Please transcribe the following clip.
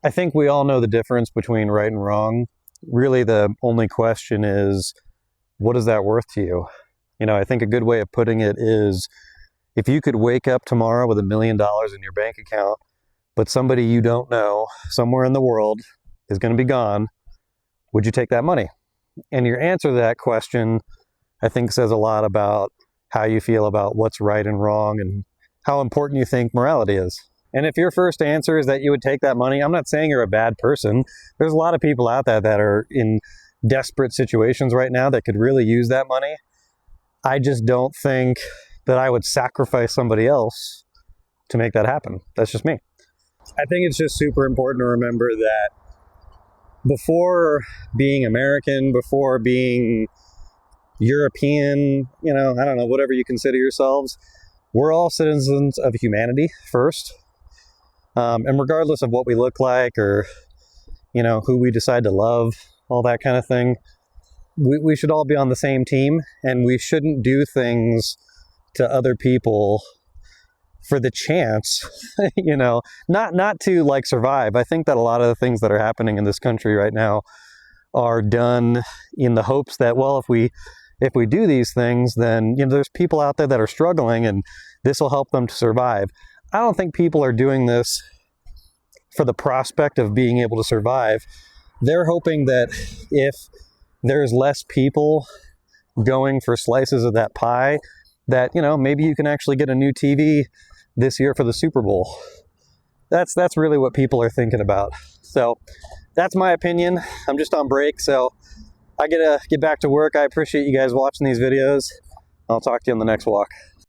I think we all know the difference between right and wrong. Really, the only question is, what is that worth to you? You know, I think a good way of putting it is, if you could wake up tomorrow with $1 million in your bank account, but somebody you don't know somewhere in the world is going to be gone, would you take that money? And your answer to that question, I think, says a lot about how you feel about what's right and wrong and how important you think morality is. And if your first answer is that you would take that money, I'm not saying you're a bad person. There's a lot of people out there that are in desperate situations right now that could really use that money. I just don't think that I would sacrifice somebody else to make that happen. That's just me. I think it's just super important to remember that before being American, before being European, you know, I don't know, whatever you consider yourselves, we're all citizens of humanity first. And regardless of what we look like or, you know, who we decide to love, all that kind of thing, we should all be on the same team, and we shouldn't do things to other people for the chance, you know, not to like survive. I think that a lot of the things that are happening in this country right now are done in the hopes that, well, if we do these things, then, you know, there's people out there that are struggling and this will help them to survive. I don't think people are doing this for the prospect of being able to survive. They're hoping that if there's less people going for slices of that pie, that, you know, maybe you can actually get a new TV this year for the Super Bowl. That's really what people are thinking about. So that's my opinion. I'm just on break, so I gotta get back to work. I appreciate you guys watching these videos. I'll talk to you on the next walk.